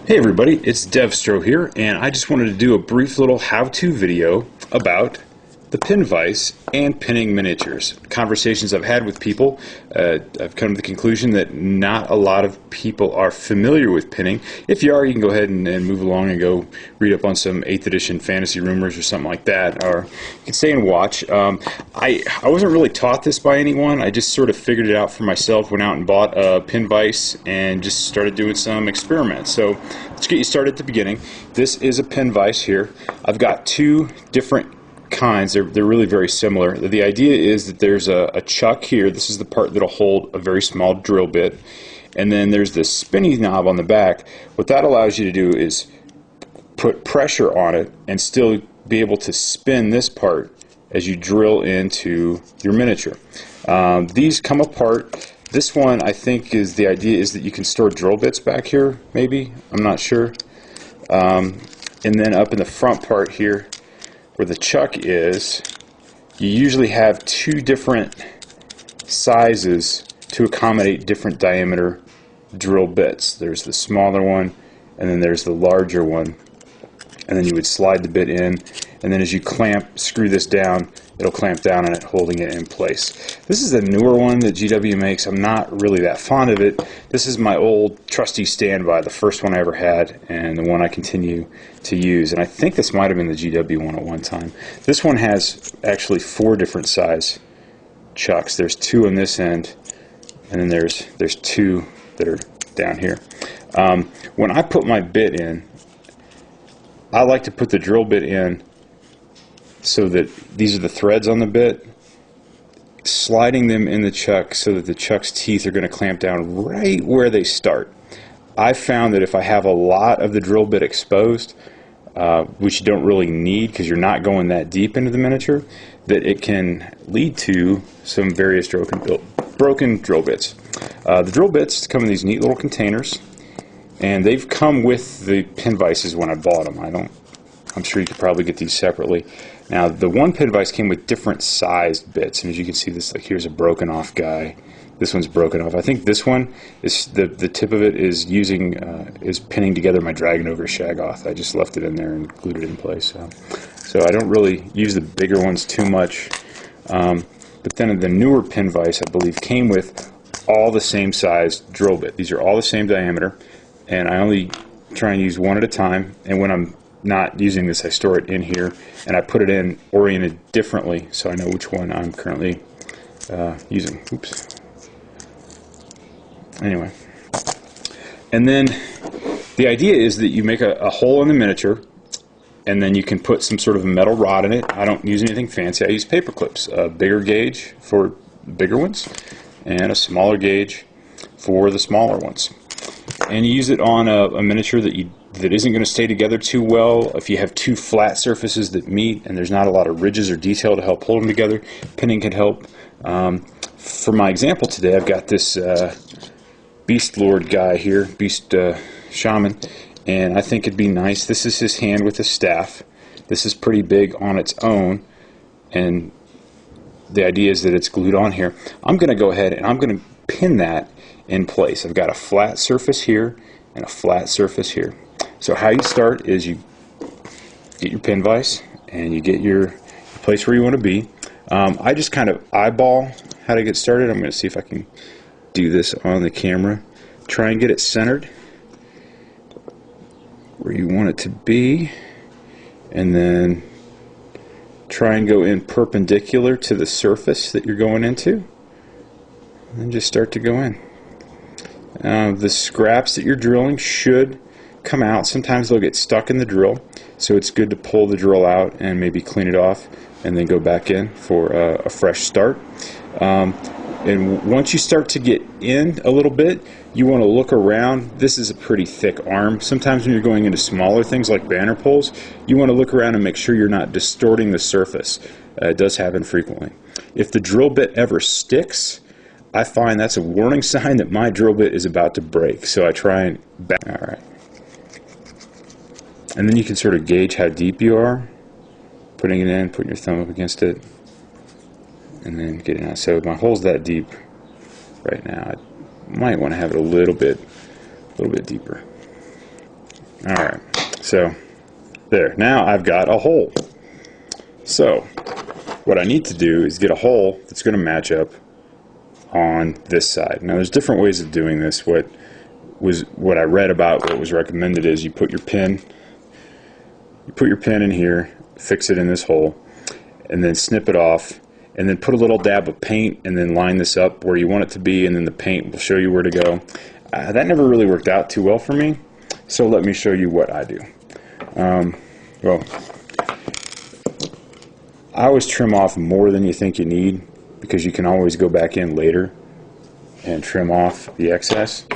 Hey everybody, it's DevStro here, and I just wanted to do a brief little how-to video about the pin vise and pinning miniatures. Conversations I've had with people, I've come to the conclusion that not a lot of people are familiar with pinning. If you are, you can go ahead and move along and go read up on some 8th edition fantasy rumors or something like that, or you can stay and watch. I wasn't really taught this by anyone. I just sort of figured it out for myself, went out and bought a pin vise and just started doing some experiments. So let's get you started at the beginning. This is a pin vise here. I've got two different kinds. They're really very similar. The idea is that there's a chuck here. This is the part that'll hold a very small drill bit, and then there's this spinny knob on the back. What that allows you to do is put pressure on it and still be able to spin this part as you drill into your miniature. These come apart. This one, I think, is the idea is that you can store drill bits back here, maybe. I'm not sure. And then up in the front part here, where the chuck is, you usually have two different sizes to accommodate different diameter drill bits. There's the smaller one, and then there's the larger one. And then you would slide the bit in, and then as you screw this down, it'll clamp down on it, holding it in place. This is a newer one that GW makes. I'm not really that fond of it. This is my old trusty standby, the first one I ever had, and the one I continue to use. And I think this might have been the GW one at one time. This one has actually 4 different size chucks. There's 2 on this end, and then there's 2 that are down here. When I put my bit in, I like to put the drill bit in so that these are the threads on the bit, sliding them in the chuck so that the chuck's teeth are going to clamp down right where they start. I've found that if I have a lot of the drill bit exposed, which you don't really need because you're not going that deep into the miniature, that it can lead to some various broken drill bits. The drill bits come in these neat little containers, and they've come with the pin vices when I bought them. I'm sure you could probably get these separately. Now, the one pin vise came with different sized bits, and as you can see, this, like, here's a broken off guy. This one's broken off. I think this one is the tip of it is is pinning together my Dragon Ogre Shaggoth. I just left it in there and glued it in place. So I don't really use the bigger ones too much. But then the newer pin vise, I believe, came with all the same size drill bit. These are all the same diameter, and I only try and use one at a time. And when I'm not using this, I store it in here, and I put it in oriented differently so I know which one I'm currently using. Oops. Anyway, and then the idea is that you make a hole in the miniature, and then you can put some sort of a metal rod in it. I don't use anything fancy. I use paper clips, a bigger gauge for bigger ones and a smaller gauge for the smaller ones. And you use it on a miniature that isn't going to stay together too well. If you have 2 flat surfaces that meet and there's not a lot of ridges or detail to help hold them together, pinning can help. For my example today, I've got this Beast Lord guy here, Beast Shaman, and I think it'd be nice. This is his hand with a staff. This is pretty big on its own, and the idea is that it's glued on here. I'm going to go ahead and I'm going to pin that in place. I've got a flat surface here and a flat surface here. So how you start is you get your pin vise and you get your place where you want to be. I just kind of eyeball how to get started. I'm going to see if I can do this on the camera. Try and get it centered where you want it to be, and then try and go in perpendicular to the surface that you're going into, and then just start to go in. The scraps that you're drilling should come out. Sometimes they'll get stuck in the drill, so it's good to pull the drill out and maybe clean it off and then go back in for a fresh start. And once you start to get in a little bit, you want to look around. This is a pretty thick arm. Sometimes when you're going into smaller things like banner poles, you want to look around and make sure you're not distorting the surface. It does happen frequently. If the drill bit ever sticks, I find that's a warning sign that my drill bit is about to break. So I try and back. All right. And then you can sort of gauge how deep you are, putting it in, putting your thumb up against it, and then getting out. So my hole's that deep right now. I might want to have it a little bit deeper. Alright, so there. Now I've got a hole. So what I need to do is get a hole that's going to match up on this side. Now there's different ways of doing this. What I read about what was recommended is you put your pin in here, fix it in this hole, and then snip it off, and then put a little dab of paint and then line this up where you want it to be, and then the paint will show you where to go. That never really worked out too well for me, so let me show you what I do. Well, I always trim off more than you think you need, because you can always go back in later and trim off the excess.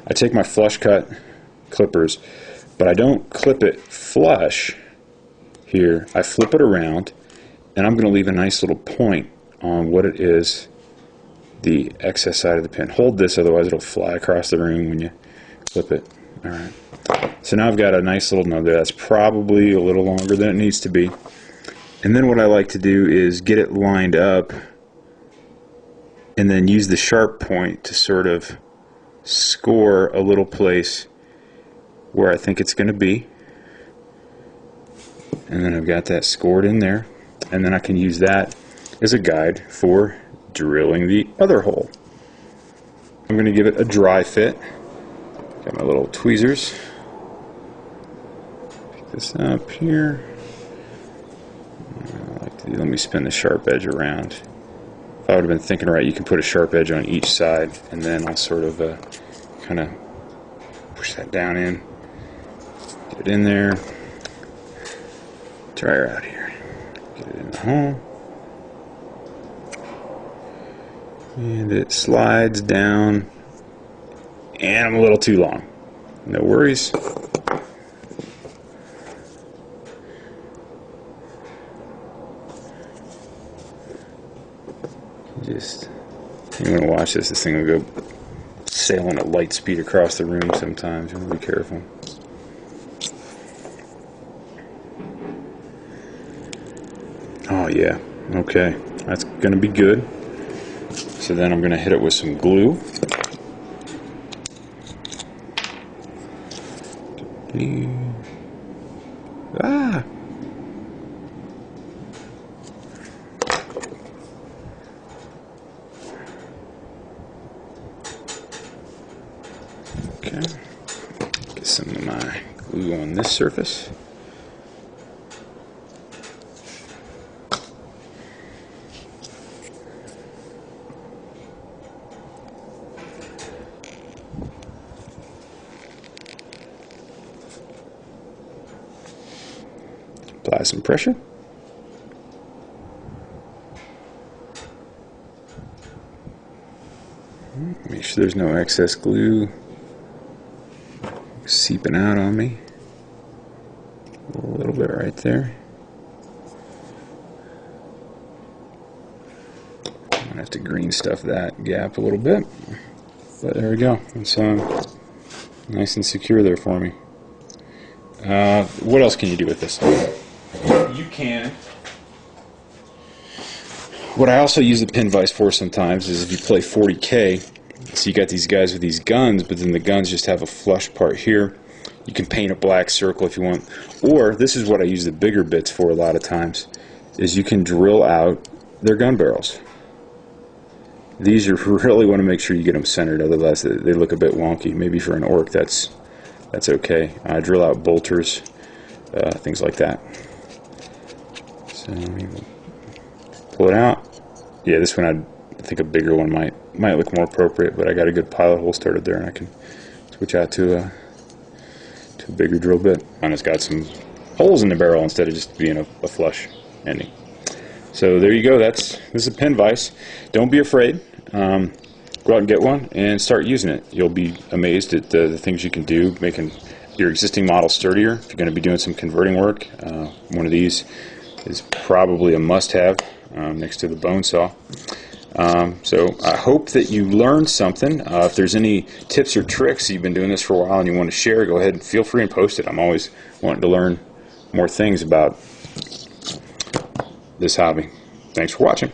I take my flush cut clippers, but I don't clip it flush here. I flip it around, and I'm going to leave a nice little point on what it is, the excess side of the pin. Hold this, otherwise it'll fly across the room when you flip it. Alright, so now I've got a nice little nub there. That's probably a little longer than it needs to be. And then what I like to do is get it lined up and then use the sharp point to sort of score a little place where I think it's going to be. And then I've got that scored in there. And then I can use that as a guide for drilling the other hole. I'm going to give it a dry fit. Got my little tweezers. Pick this up here. Let me spin the sharp edge around. If I would have been thinking right, you can put a sharp edge on each side, and then I'll sort of kind of push that down in, get it in there, try her out here, get it in the hole, and it slides down, and I'm a little too long. No worries. You want to watch this. This thing will go sailing at light speed across the room sometimes. You want to be careful. Oh yeah, okay. That's going to be good. So then I'm going to hit it with some glue. Ah! Okay, get some of my glue on this surface. Apply some pressure. Make sure there's no excess glue seeping out on me. A little bit right there. I'm gonna have to green stuff that gap a little bit, but there we go. It's nice and secure there for me. What else can you do with this? You can. What I also use the pin vise for sometimes is if you play 40K, so you got these guys with these guns, but then the guns just have a flush part here. You can paint a black circle if you want. Or, this is what I use the bigger bits for a lot of times, is you can drill out their gun barrels. These you really want to make sure you get them centered, otherwise they look a bit wonky. Maybe for an orc that's okay. Drill out bolters, things like that. So pull it out. Yeah, this one I think a bigger one might look more appropriate, but I got a good pilot hole started there, and I can switch out to a bigger drill bit. Mine has got some holes in the barrel instead of just being a flush ending. So there you go. This is a pin vise. Don't be afraid. Go out and get one and start using it. You'll be amazed at the things you can do, making your existing model sturdier. If you're going to be doing some converting work, one of these is probably a must-have next to the bone saw. So I hope that you learned something. If there's any tips or tricks, you've been doing this for a while and you want to share, go ahead and feel free and post it. I'm always wanting to learn more things about this hobby. Thanks for watching.